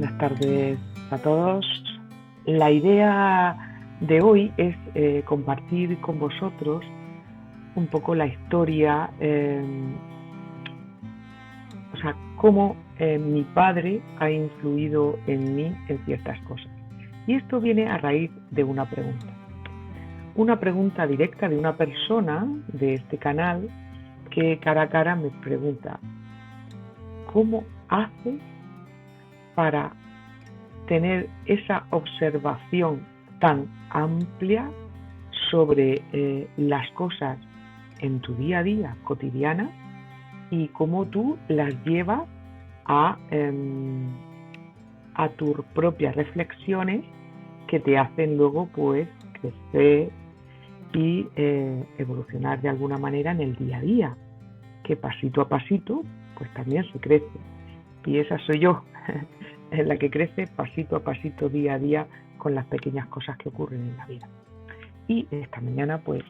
Buenas tardes a todos. La idea de hoy es compartir con vosotros un poco la historia, cómo mi padre ha influido en mí en ciertas cosas. Y esto viene a raíz de una pregunta directa de una persona de este canal que cara a cara me pregunta: ¿cómo haces para tener esa observación tan amplia sobre las cosas en tu día a día cotidiana y cómo tú las llevas a tus propias reflexiones que te hacen luego pues crecer y evolucionar de alguna manera en el día a día, que pasito a pasito pues también se crece, y esa soy yo en la que crece pasito a pasito, día a día, con las pequeñas cosas que ocurren en la vida. Y esta mañana pues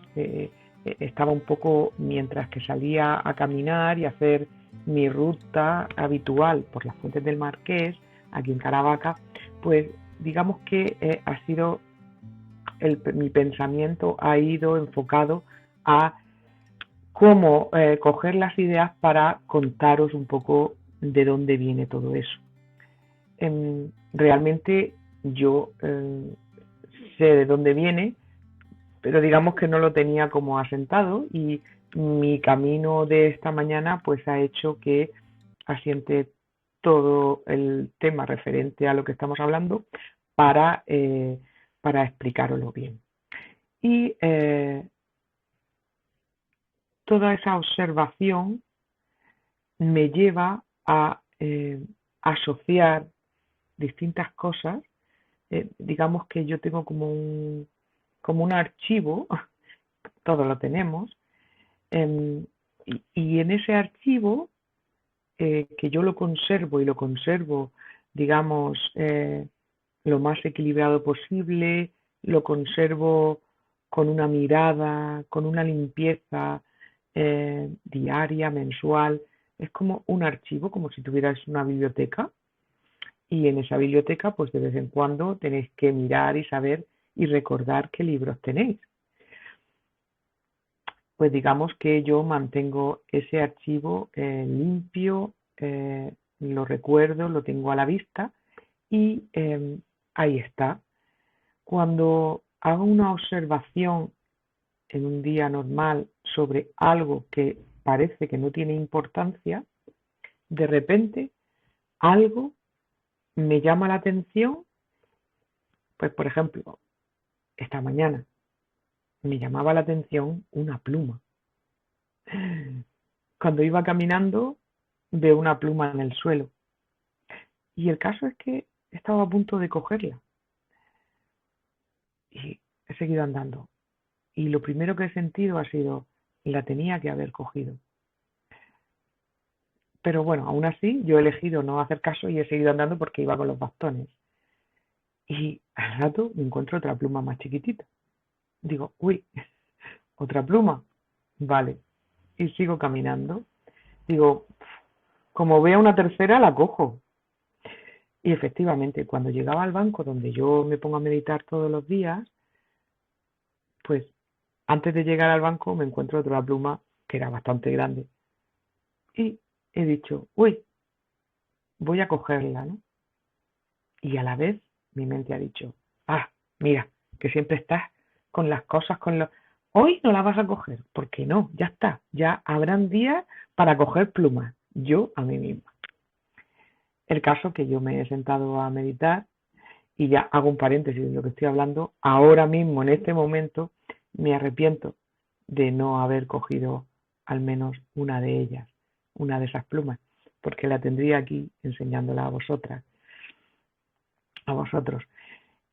estaba un poco, mientras que salía a caminar y a hacer mi ruta habitual por las Fuentes del Marqués, aquí en Caravaca, pues digamos que ha sido mi pensamiento ha ido enfocado a cómo coger las ideas para contaros un poco de dónde viene todo eso. Realmente yo sé de dónde viene, pero digamos que no lo tenía como asentado, y mi camino de esta mañana pues ha hecho que asiente todo el tema referente a lo que estamos hablando para explicaroslo bien. Y toda esa observación me lleva a asociar distintas cosas. Digamos que yo tengo como un archivo, todos lo tenemos, y en ese archivo, que yo lo conservo, digamos, lo más equilibrado posible, lo conservo con una mirada, con una limpieza diaria, mensual. Es como un archivo, como si tuvieras una biblioteca, y en esa biblioteca pues de vez en cuando tenéis que mirar y saber y recordar qué libros tenéis. Pues digamos que yo mantengo ese archivo limpio, lo recuerdo, lo tengo a la vista, y ahí está. Cuando hago una observación en un día normal sobre algo que parece que no tiene importancia, de repente algo me llama la atención. Pues por ejemplo, esta mañana me llamaba la atención una pluma. Cuando iba caminando veo una pluma en el suelo, y el caso es que estaba a punto de cogerla y he seguido andando, y lo primero que he sentido ha sido: la tenía que haber cogido. Pero bueno, aún así yo he elegido no hacer caso y he seguido andando porque iba con los bastones. Y al rato me encuentro otra pluma más chiquitita. Digo, uy, otra pluma. Vale. Y sigo caminando. Digo, como vea una tercera, la cojo. Y efectivamente, cuando llegaba al banco donde yo me pongo a meditar todos los días, pues antes de llegar al banco me encuentro otra pluma que era bastante grande. Y he dicho, uy, voy a cogerla, ¿no? Y a la vez mi mente ha dicho, mira, que siempre estás con las cosas, Hoy no la vas a coger, porque no, ya está, ya habrán días para coger plumas, yo a mí misma. El caso que yo me he sentado a meditar, y ya hago un paréntesis de lo que estoy hablando, ahora mismo, en este momento, me arrepiento de no haber cogido al menos una de ellas, una de esas plumas, porque la tendría aquí enseñándola a vosotros.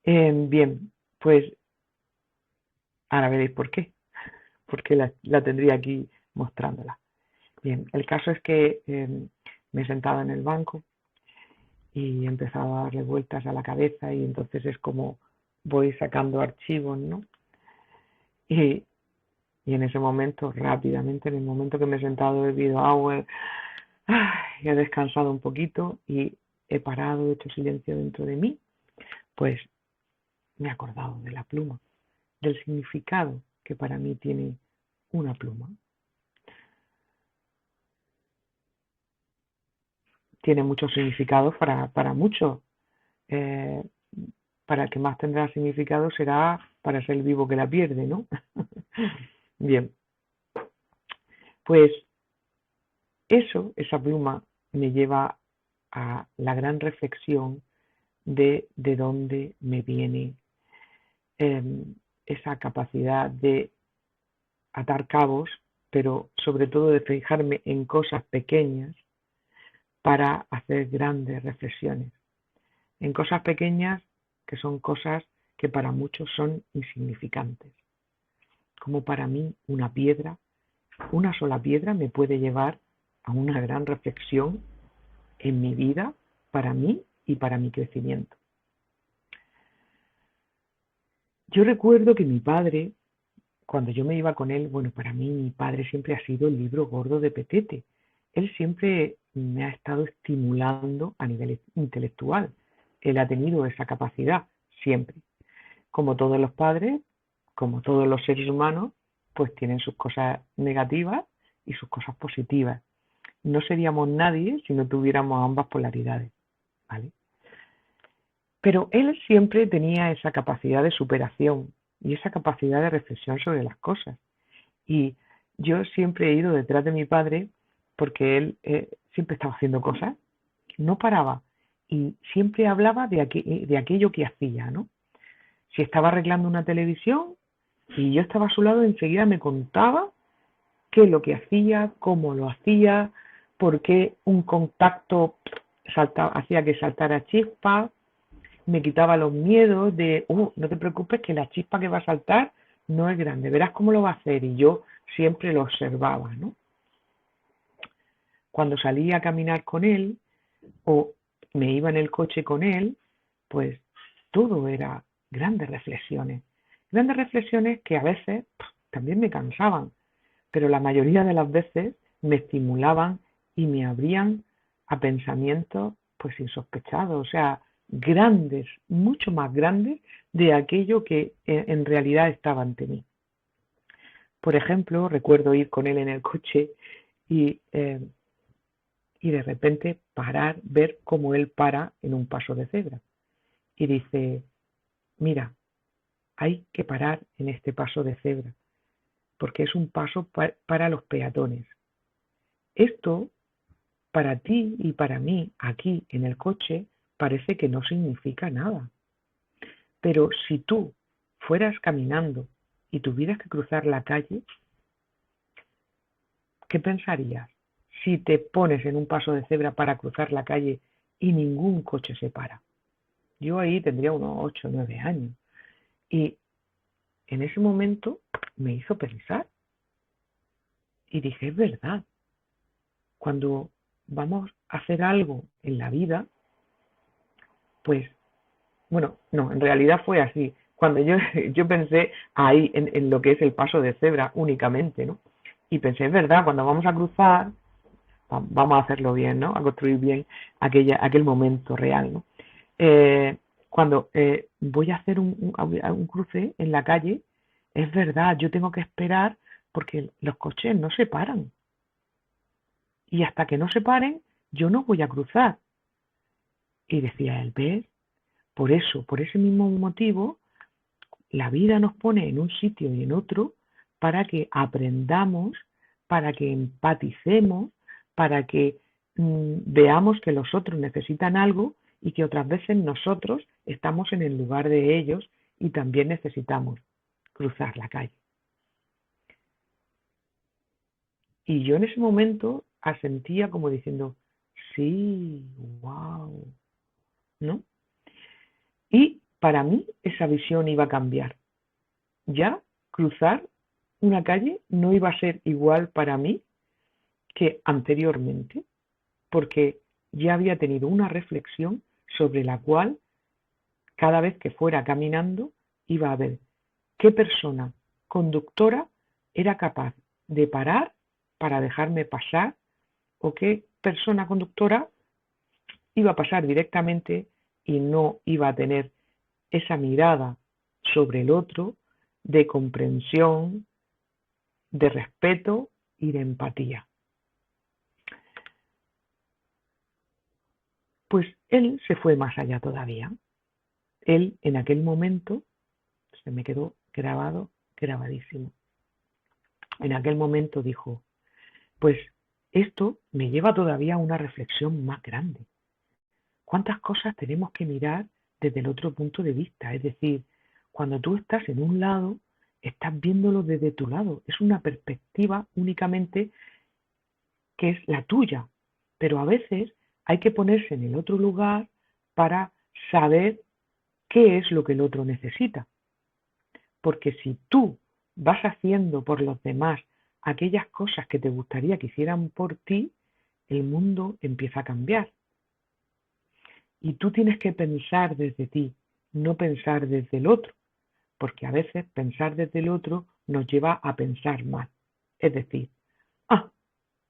Bien, pues ahora veréis por qué, porque la tendría aquí mostrándola. Bien, el caso es que me he sentado en el banco y he empezado a darle vueltas a la cabeza, y entonces es como voy sacando archivos, ¿no? Y, y en ese momento, rápidamente, en el momento que me he sentado, he bebido agua, he descansado un poquito, y he parado, he hecho silencio dentro de mí, pues me he acordado de la pluma, del significado que para mí tiene una pluma. Tiene muchos significados para muchos. Eh, para el que más tendrá significado será para ser vivo que la pierde, ¿no? Bien, pues esa pluma me lleva a la gran reflexión de dónde me viene esa capacidad de atar cabos, pero sobre todo de fijarme en cosas pequeñas para hacer grandes reflexiones. En cosas pequeñas que son cosas que para muchos son insignificantes. Como para mí una sola piedra me puede llevar a una gran reflexión en mi vida, para mí y para mi crecimiento. Yo recuerdo que mi padre, cuando yo me iba con él, bueno, para mí mi padre siempre ha sido el libro gordo de Petete. Él siempre me ha estado estimulando a nivel intelectual. Él ha tenido esa capacidad, siempre. Como todos los padres, como todos los seres humanos, pues tienen sus cosas negativas y sus cosas positivas. No seríamos nadie si no tuviéramos ambas polaridades, ¿vale? Pero él siempre tenía esa capacidad de superación y esa capacidad de reflexión sobre las cosas. Y yo siempre he ido detrás de mi padre porque él siempre estaba haciendo cosas, no paraba y siempre hablaba de aquello que hacía, ¿no? Si estaba arreglando una televisión y yo estaba a su lado, enseguida me contaba qué es lo que hacía, cómo lo hacía, por qué un contacto hacía que saltara chispa, me quitaba los miedos de, no te preocupes que la chispa que va a saltar no es grande, verás cómo lo va a hacer. Y yo siempre lo observaba, ¿no? Cuando salía a caminar con él o me iba en el coche con él, pues todo era grandes reflexiones que a veces también me cansaban, pero la mayoría de las veces me estimulaban y me abrían a pensamientos pues insospechados, o sea, grandes, mucho más grandes de aquello que en realidad estaba ante mí. Por ejemplo, recuerdo ir con él en el coche y, eh, y de repente parar, ver cómo él para en un paso de cebra. Y dice, mira, hay que parar en este paso de cebra, porque es un paso para los peatones. Esto, para ti y para mí, aquí en el coche, parece que no significa nada. Pero si tú fueras caminando y tuvieras que cruzar la calle, ¿qué pensarías si te pones en un paso de cebra para cruzar la calle y ningún coche se para? Yo ahí tendría unos 8 o 9 años. Y en ese momento me hizo pensar y dije, es verdad, cuando vamos a hacer algo en la vida, pues, bueno, no, en realidad fue así. Cuando yo pensé ahí en lo que es el paso de cebra únicamente, ¿no? Y pensé, es verdad, cuando vamos a cruzar, vamos a hacerlo bien, ¿no? A construir bien aquel momento real, ¿no? Cuando voy a hacer un cruce en la calle, es verdad, yo tengo que esperar porque los coches no se paran. Y hasta que no se paren, yo no voy a cruzar. Y decía él, ¿ves? Por eso, por ese mismo motivo, la vida nos pone en un sitio y en otro para que aprendamos, para que empaticemos, para que veamos que los otros necesitan algo y que otras veces nosotros estamos en el lugar de ellos y también necesitamos cruzar la calle. Y yo en ese momento asentía como diciendo, sí, wow, ¿no? Y para mí esa visión iba a cambiar. Ya cruzar una calle no iba a ser igual para mí que anteriormente, porque ya había tenido una reflexión sobre la cual cada vez que fuera caminando iba a ver qué persona conductora era capaz de parar para dejarme pasar o qué persona conductora iba a pasar directamente y no iba a tener esa mirada sobre el otro de comprensión, de respeto y de empatía. Pues él se fue más allá todavía. Él en aquel momento, se me quedó grabadísimo. En aquel momento dijo, pues esto me lleva todavía a una reflexión más grande. ¿Cuántas cosas tenemos que mirar desde el otro punto de vista? Es decir, cuando tú estás en un lado, estás viéndolo desde tu lado. Es una perspectiva únicamente que es la tuya. Pero a veces hay que ponerse en el otro lugar para saber qué es lo que el otro necesita. Porque si tú vas haciendo por los demás aquellas cosas que te gustaría que hicieran por ti, el mundo empieza a cambiar. Y tú tienes que pensar desde ti, no pensar desde el otro, porque a veces pensar desde el otro nos lleva a pensar mal. Es decir,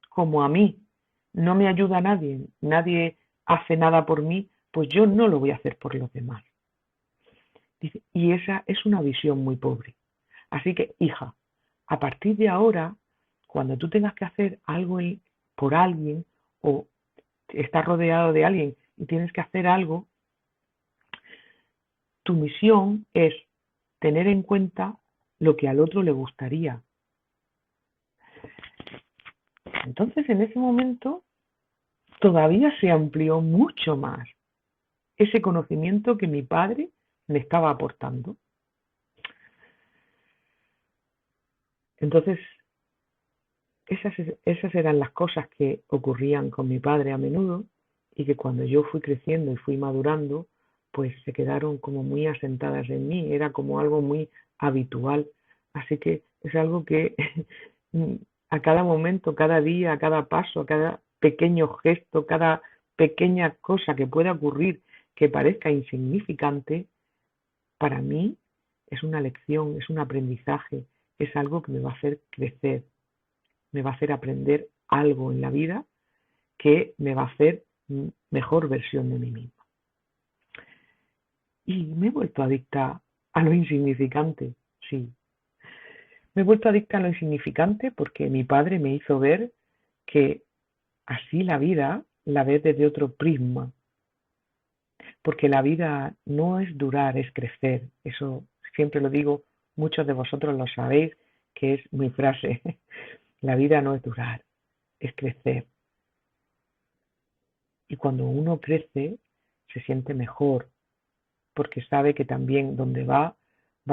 como a mí no me ayuda nadie, nadie hace nada por mí, pues yo no lo voy a hacer por los demás. Y esa es una visión muy pobre. Así que, hija, a partir de ahora, cuando tú tengas que hacer algo por alguien o estás rodeado de alguien y tienes que hacer algo, tu misión es tener en cuenta lo que al otro le gustaría. Entonces, en ese momento, todavía se amplió mucho más ese conocimiento que mi padre me estaba aportando. Entonces, esas eran las cosas que ocurrían con mi padre a menudo y que cuando yo fui creciendo y fui madurando, pues se quedaron como muy asentadas en mí, era como algo muy habitual. Así que es algo que a cada momento, cada día, a cada paso, a cada pequeño gesto, cada pequeña cosa que pueda ocurrir que parezca insignificante, para mí es una lección, es un aprendizaje, es algo que me va a hacer crecer, me va a hacer aprender algo en la vida que me va a hacer mejor versión de mí misma. Y me he vuelto adicta a lo insignificante, sí. Me he vuelto adicta a lo insignificante porque mi padre me hizo ver que así la vida la ves desde otro prisma. Porque la vida no es durar, es crecer. Eso siempre lo digo, muchos de vosotros lo sabéis, que es mi frase. La vida no es durar, es crecer. Y cuando uno crece, se siente mejor, porque sabe que también donde va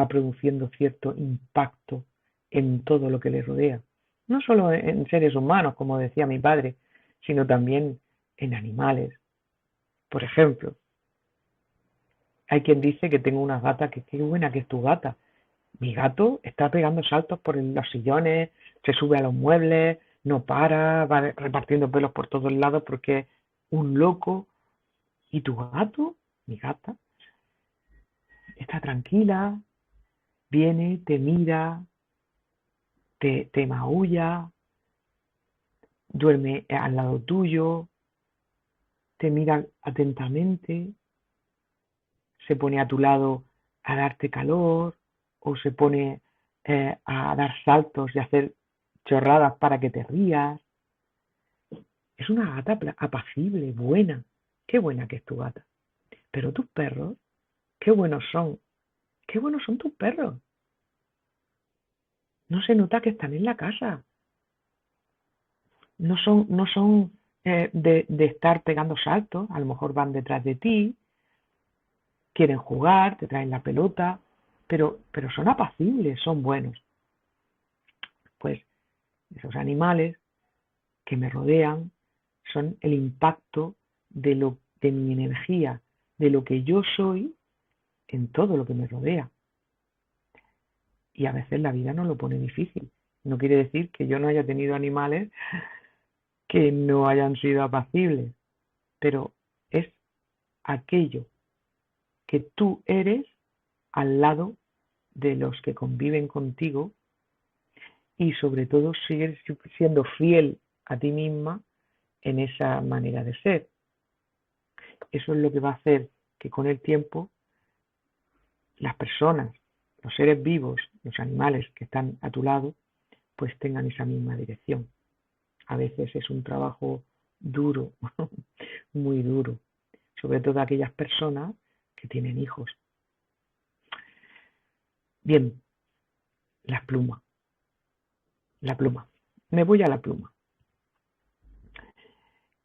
produciendo cierto impacto en todo lo que le rodea. No solo en seres humanos, como decía mi padre, sino también en animales. Por ejemplo, hay quien dice que tengo una gata, que qué buena que es tu gata. Mi gato está pegando saltos por los sillones, se sube a los muebles, no para, va repartiendo pelos por todos lados porque es un loco. ¿Y tu gato? Mi gata está tranquila, viene, te mira, te maulla, duerme al lado tuyo, te mira atentamente, se pone a tu lado a darte calor o se pone a dar saltos y a hacer chorradas para que te rías. Es una gata apacible, buena. Qué buena que es tu gata. Pero tus perros, qué buenos son. Qué buenos son tus perros. No se nota que están en la casa. No son de estar pegando saltos. A lo mejor van detrás de ti, quieren jugar, te traen la pelota, pero son apacibles, son buenos. Pues esos animales que me rodean son el impacto de mi energía, de lo que yo soy en todo lo que me rodea. Y a veces la vida nos lo pone difícil. No quiere decir que yo no haya tenido animales que no hayan sido apacibles, pero es aquello que tú eres al lado de los que conviven contigo y sobre todo sigues siendo fiel a ti misma en esa manera de ser. Eso es lo que va a hacer que con el tiempo las personas, los seres vivos, los animales que están a tu lado, pues tengan esa misma dirección. A veces es un trabajo duro, muy duro, sobre todo aquellas personas que tienen hijos. Bien, la pluma, la pluma. Me voy a la pluma.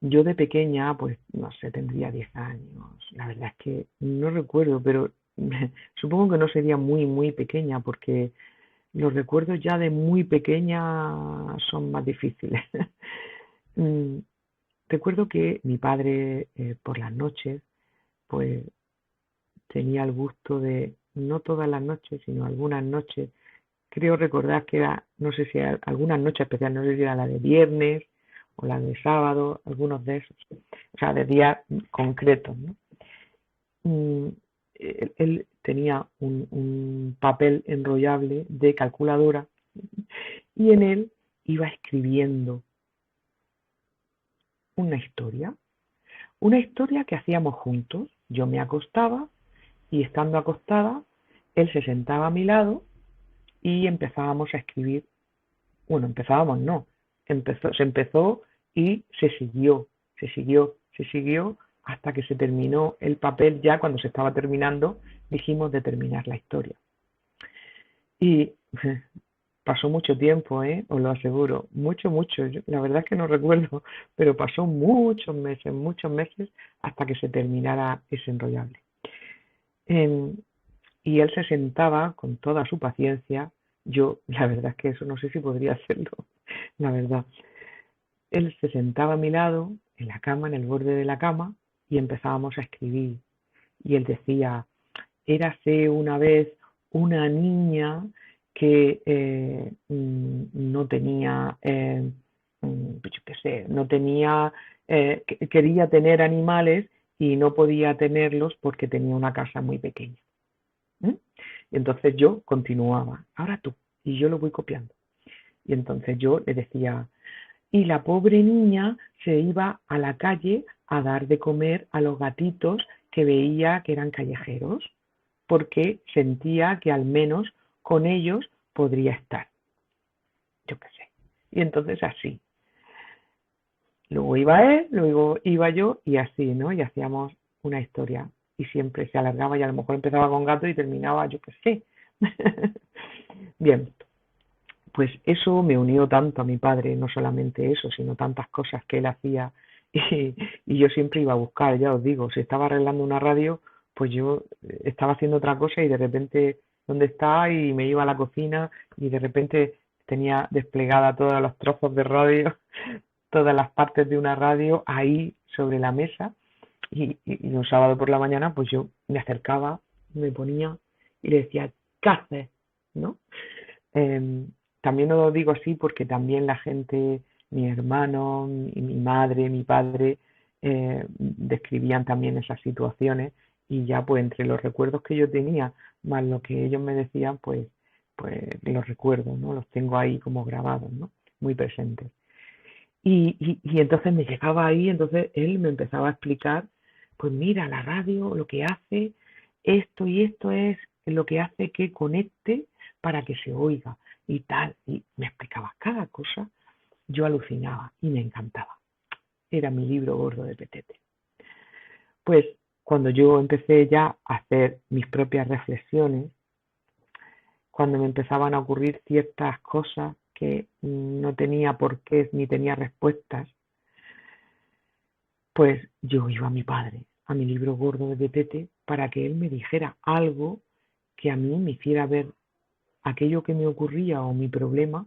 Yo de pequeña, pues no sé, tendría 10 años. La verdad es que no recuerdo, pero supongo que no sería muy, muy pequeña, porque los recuerdos ya de muy pequeña son más difíciles. Mm, Recuerdo que mi padre por las noches, pues tenía el gusto de, no todas las noches, sino algunas noches, creo recordar que era, no sé si era, algunas noches especiales, no sé si era la de viernes o la de sábado, algunos de esos, o sea, de días concretos, ¿no? Mm, él tenía un papel enrollable de calculadora y en él iba escribiendo una historia, una historia que hacíamos juntos. Yo me acostaba y estando acostada, él se sentaba a mi lado y empezábamos a escribir. Bueno, empezábamos, no, se empezó y se siguió hasta que se terminó el papel. Ya cuando se estaba terminando, dijimos de terminar la historia. Y pasó mucho tiempo, os lo aseguro, mucho, mucho. La verdad es que no recuerdo, pero pasó muchos meses hasta que se terminara ese enrollable. Eh, y él se sentaba con toda su paciencia. Yo, la verdad es que eso no sé si podría hacerlo, la verdad. Él se sentaba a mi lado, en la cama, en el borde de la cama, y empezábamos a escribir. Y él decía, érase una vez una niña que no tenía, yo qué sé, no tenía, quería tener animales y no podía tenerlos porque tenía una casa muy pequeña. ¿Mm? Y entonces yo continuaba, ahora tú, y yo lo voy copiando. Y entonces yo le decía, y la pobre niña se iba a la calle a dar de comer a los gatitos que veía que eran callejeros, porque sentía que al menos con ellos podría estar, yo qué sé. Y entonces así. Luego iba él, luego iba yo y así, ¿no? Y hacíamos una historia y siempre se alargaba y a lo mejor empezaba con gato y terminaba, yo qué sé. Bien, pues eso me unió tanto a mi padre, no solamente eso, sino tantas cosas que él hacía y yo siempre iba a buscar, ya os digo, si estaba arreglando una radio, pues yo estaba haciendo otra cosa y de repente, ¿dónde está? Y me iba a la cocina y de repente tenía desplegada todos los trozos de radio, todas las partes de una radio ahí sobre la mesa y un sábado por la mañana pues yo me acercaba, me ponía y le decía, ¿qué haces? ¿No? Eh, También lo digo así porque también la gente, mi hermano, mi madre, mi padre, describían también esas situaciones y ya pues entre los recuerdos que yo tenía más lo que ellos me decían, pues los recuerdo, ¿no? Los tengo ahí como grabados, ¿no? Muy presentes. Y entonces me llegaba ahí, entonces él me empezaba a explicar, pues mira, la radio lo que hace esto y esto es lo que hace que conecte para que se oiga y tal. Y me explicaba cada cosa, yo alucinaba y me encantaba. Era mi libro gordo de Petete. Pues cuando yo empecé ya a hacer mis propias reflexiones, cuando me empezaban a ocurrir ciertas cosas que no tenía porqués ni tenía respuestas, pues yo iba a mi padre, a mi libro gordo de Petete, para que él me dijera algo que a mí me hiciera ver aquello que me ocurría o mi problema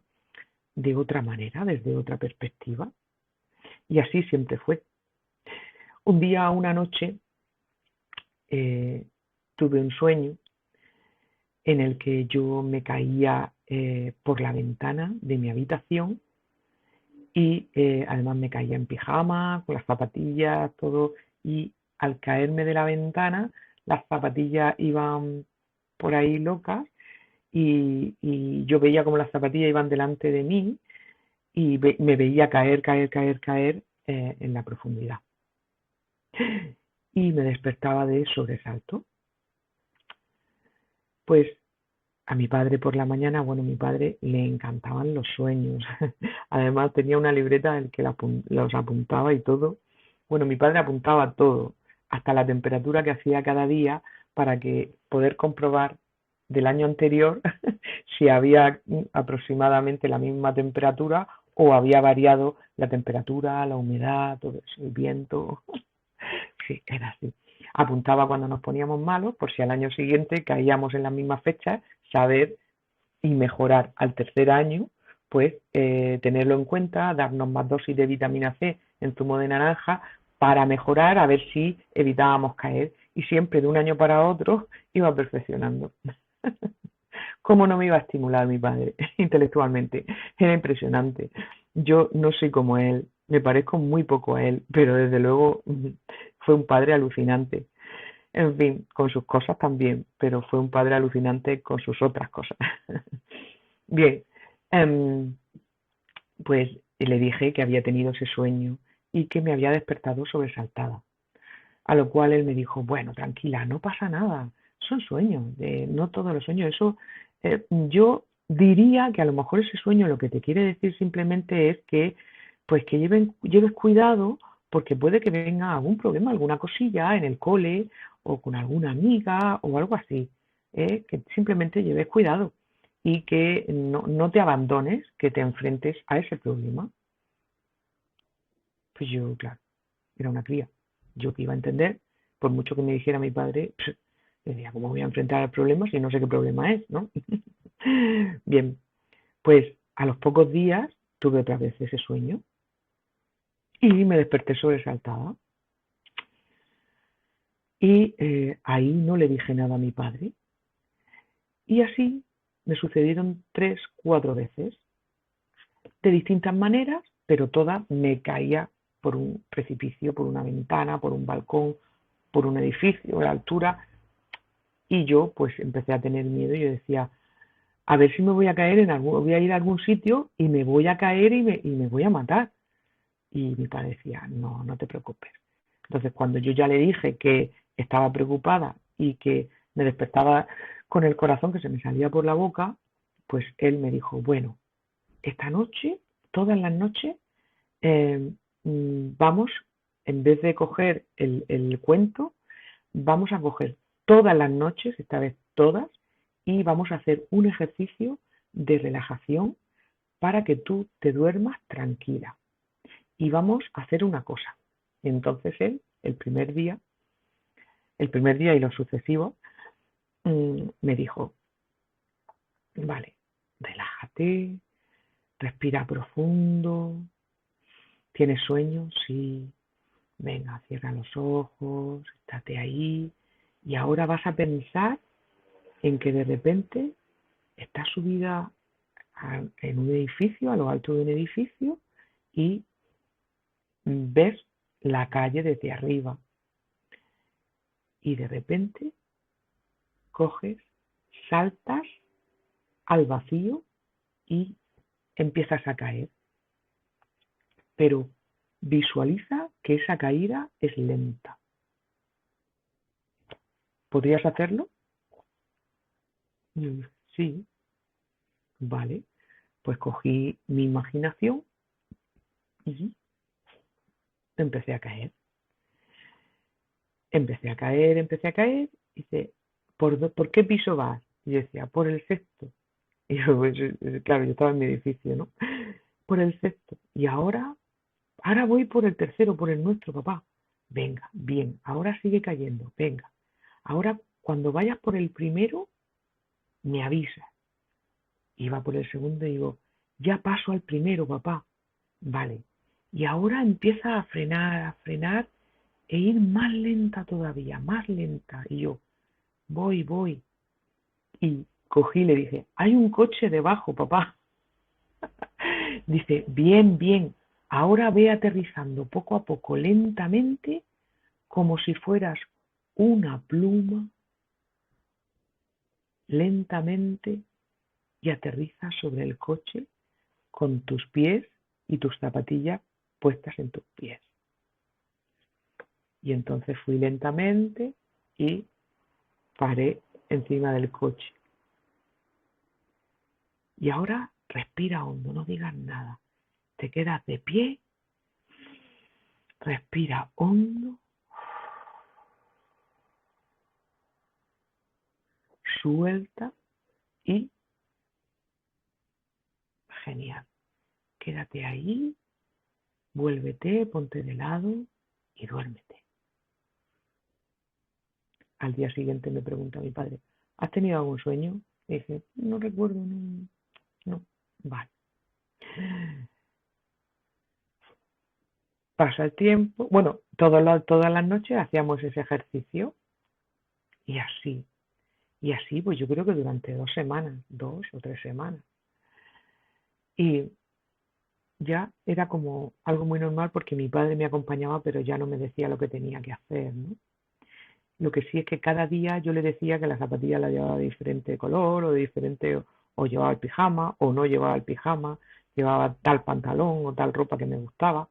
de otra manera, desde otra perspectiva. Y así siempre fue. Un día, una noche, eh, tuve un sueño en el que yo me caía por la ventana de mi habitación y además me caía en pijama, con las zapatillas, todo, y al caerme de la ventana, las zapatillas iban por ahí locas y yo veía como las zapatillas iban delante de mí y me veía caer en la profundidad. y me despertaba de sobresalto. Pues a mi padre por la mañana, bueno, a mi padre le encantaban los sueños. Además tenía una libreta en que los apuntaba y todo. Bueno, mi padre apuntaba todo, hasta la temperatura que hacía cada día para que poder comprobar del año anterior si había aproximadamente la misma temperatura o había variado la temperatura, la humedad, todo eso, el viento. Sí, era así. Apuntaba cuando nos poníamos malos, por si al año siguiente caíamos en las mismas fechas, saber y mejorar al tercer año, pues tenerlo en cuenta, darnos más dosis de vitamina C en zumo de naranja para mejorar, a ver si evitábamos caer. Y siempre de un año para otro iba perfeccionando. ¿Cómo no me iba a estimular mi padre intelectualmente? Era impresionante. Yo no soy como él, me parezco muy poco a él, pero desde luego fue un padre alucinante. En fin, con sus cosas también, pero fue un padre alucinante con sus otras cosas. Bien, em, pues le dije que había tenido ese sueño y que me había despertado sobresaltada. A lo cual él me dijo, bueno, tranquila, no pasa nada, son sueños, no todos los sueños. Eso, yo diría que a lo mejor ese sueño lo que te quiere decir simplemente es que, pues que lleves cuidado porque puede que venga algún problema, alguna cosilla en el cole o con alguna amiga o algo así. Que simplemente lleves cuidado y que no te abandones, que te enfrentes a ese problema. Pues yo, claro, era una cría. Yo que iba a entender, por mucho que me dijera mi padre, decía, ¿cómo voy a enfrentar al problema si no sé qué problema es, ¿no? Bien, pues a los pocos días tuve otra vez ese sueño y me desperté sobresaltada. Y ahí no le dije nada a mi padre. Y así me sucedieron 3, 4 veces, de distintas maneras, pero todas me caía por un precipicio, por una ventana, por un balcón, por un edificio, a la altura. Y yo pues empecé a tener miedo y yo decía, a ver si me voy a caer voy a ir a algún sitio y me voy a caer y me voy a matar. Y mi padre decía, no, no te preocupes. Entonces cuando yo ya le dije que estaba preocupada y que me despertaba con el corazón que se me salía por la boca, pues él me dijo, bueno, esta noche, todas las noches, eh, vamos, en vez de coger el cuento, vamos a coger todas las noches, esta vez todas, y vamos a hacer un ejercicio de relajación para que tú te duermas tranquila. Y vamos a hacer una cosa. Y entonces él, el primer día y los sucesivos, me dijo, vale, relájate, respira profundo, ¿tienes sueño? Sí. Venga, cierra los ojos, estate ahí. Y ahora vas a pensar en que de repente estás subida en un edificio, a lo alto de un edificio, y ves la calle desde arriba. Y de repente coges, saltas al vacío y empiezas a caer. Pero visualiza que esa caída es lenta. ¿Podrías hacerlo? Sí, vale. Pues cogí mi imaginación y empecé a caer. Empecé a caer, y dice, ¿por qué piso vas? Y yo decía, por el sexto. Y yo, pues, claro, yo estaba en mi edificio, ¿no? Por el sexto. Y ahora voy por el tercero, por el nuestro, papá. Venga, bien, ahora sigue cayendo, venga. Ahora, cuando vayas por el primero, me avisas. Iba por el segundo y digo, ya paso al primero, papá. Vale. Y ahora empieza a frenar e ir más lenta todavía, más lenta. Y yo, voy. Y cogí y le dije, hay un coche debajo, papá. Dice, bien. Ahora ve aterrizando poco a poco, lentamente, como si fueras una pluma, lentamente, y aterriza sobre el coche con tus pies y tus zapatillas puestas en tus pies. Y entonces fui lentamente y paré encima del coche. Y ahora respira hondo, no digas nada. Te quedas de pie, respira hondo, suelta y genial. Quédate ahí, vuélvete, ponte de lado y duérmete. Al día siguiente me pregunta mi padre, ¿has tenido algún sueño? Y dice, no recuerdo, no, no. Vale. Pasa el tiempo, bueno, todas las noches hacíamos ese ejercicio y así, pues yo creo que durante 2 semanas, 2 o 3 semanas. Y ya era como algo muy normal porque mi padre me acompañaba, pero ya no me decía lo que tenía que hacer, ¿no? Lo que sí es que cada día yo le decía que la zapatilla la llevaba de diferente color o de diferente, o llevaba el pijama o no llevaba el pijama, llevaba tal pantalón o tal ropa que me gustaba.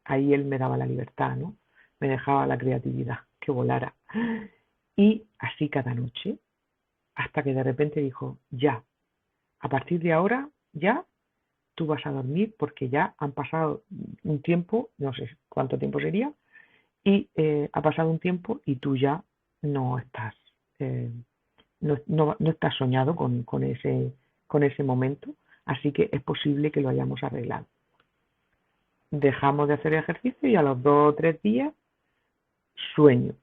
Ahí él me daba la libertad, ¿no? Me dejaba la creatividad que volara. Y así cada noche, hasta que de repente dijo, ya, a partir de ahora, ya tú vas a dormir porque ya han pasado un tiempo, no sé cuánto tiempo sería, y ha pasado un tiempo y tú ya no estás, eh, no estás soñado con ese momento, así que es posible que lo hayamos arreglado. Dejamos de hacer ejercicio y a los 2 o 3 días sueño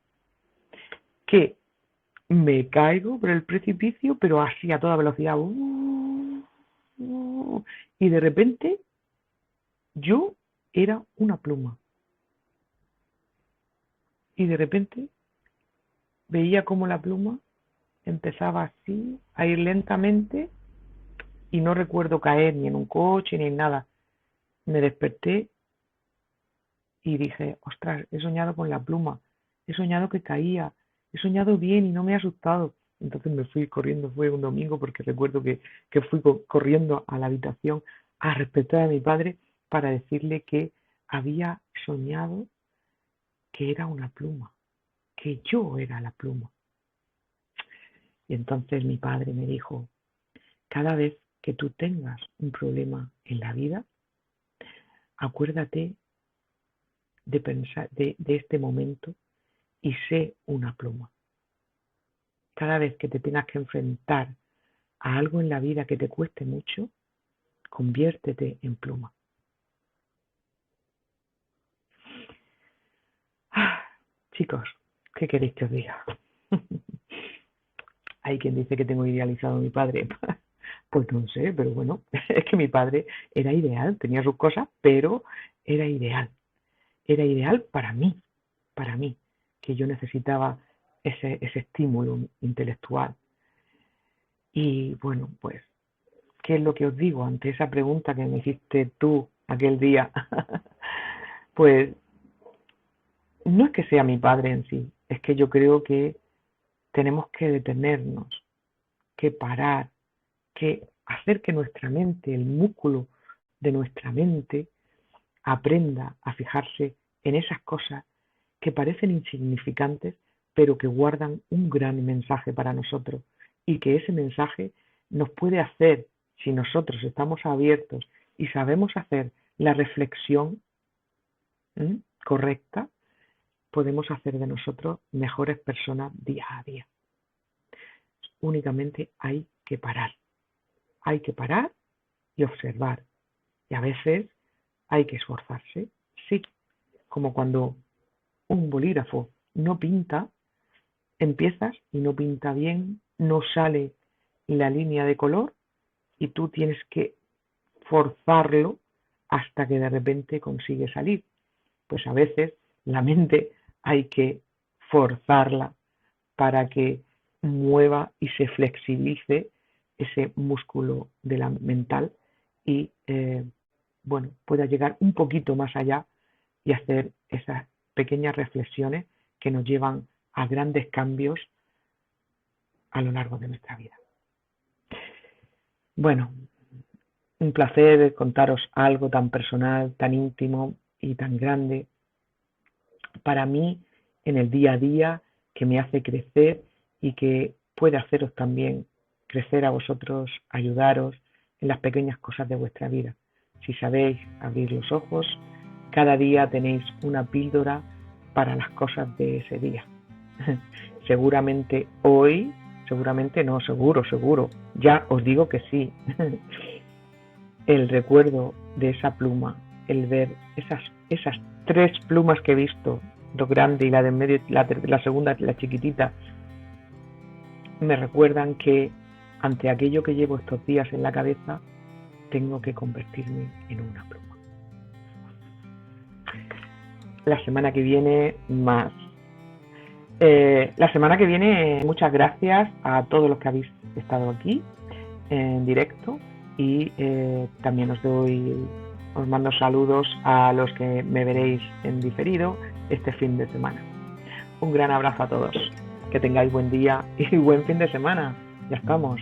que me caigo por el precipicio, pero así a toda velocidad. Y de repente yo era una pluma. Y de repente veía como la pluma empezaba así a ir lentamente y no recuerdo caer ni en un coche ni en nada. Me desperté y dije, ostras, he soñado con la pluma, he soñado que caía, he soñado bien y no me he asustado. Entonces me fui corriendo, fue un domingo porque recuerdo que fui corriendo a la habitación a respetar a mi padre para decirle que había soñado que era una pluma, que yo era la pluma. Y entonces mi padre me dijo, cada vez que tú tengas un problema en la vida, acuérdate de pensar de este momento y sé una pluma. Cada vez que te tengas que enfrentar a algo en la vida que te cueste mucho, conviértete en pluma. Ah, chicos, ¿qué queréis que os diga? Hay quien dice que tengo idealizado a mi padre. Pues no sé, pero bueno, es que mi padre era ideal, tenía sus cosas, pero era ideal. Era ideal para mí, que yo necesitaba ese estímulo intelectual. Y bueno, pues, ¿qué es lo que os digo ante esa pregunta que me hiciste tú aquel día? Pues no es que sea mi padre en sí, es que yo creo que tenemos que detenernos, que parar, que hacer que nuestra mente, el músculo de nuestra mente, aprenda a fijarse en esas cosas que parecen insignificantes, pero que guardan un gran mensaje para nosotros y que ese mensaje nos puede hacer, si nosotros estamos abiertos y sabemos hacer la reflexión correcta, podemos hacer de nosotros mejores personas día a día. Únicamente hay que parar y observar. Y a veces hay que esforzarse, sí, como cuando un bolígrafo no pinta, empiezas y no pinta bien, no sale la línea de color y tú tienes que forzarlo hasta que de repente consigue salir. Pues a veces la mente hay que forzarla para que mueva y se flexibilice ese músculo de la mental y bueno, pueda llegar un poquito más allá y hacer esas pequeñas reflexiones que nos llevan a grandes cambios a lo largo de nuestra vida. Bueno, un placer contaros algo tan personal, tan íntimo y tan grande. Para mí en el día a día, que me hace crecer y que puede haceros también crecer a vosotros, ayudaros en las pequeñas cosas de vuestra vida. Si sabéis abrir los ojos, cada día tenéis una píldora para las cosas de ese día. Seguramente hoy, seguramente no, seguro, ya os digo que sí. El recuerdo de esa pluma, el ver esas 3 plumas que he visto, lo grande y la de en medio, la segunda, la chiquitita, me recuerdan que ante aquello que llevo estos días en la cabeza, tengo que convertirme en una pluma. La semana que viene más. La semana que viene, muchas gracias a todos los que habéis estado aquí en directo y también os mando saludos a los que me veréis en diferido este fin de semana. Un gran abrazo a todos. Que tengáis buen día y buen fin de semana. Ya estamos.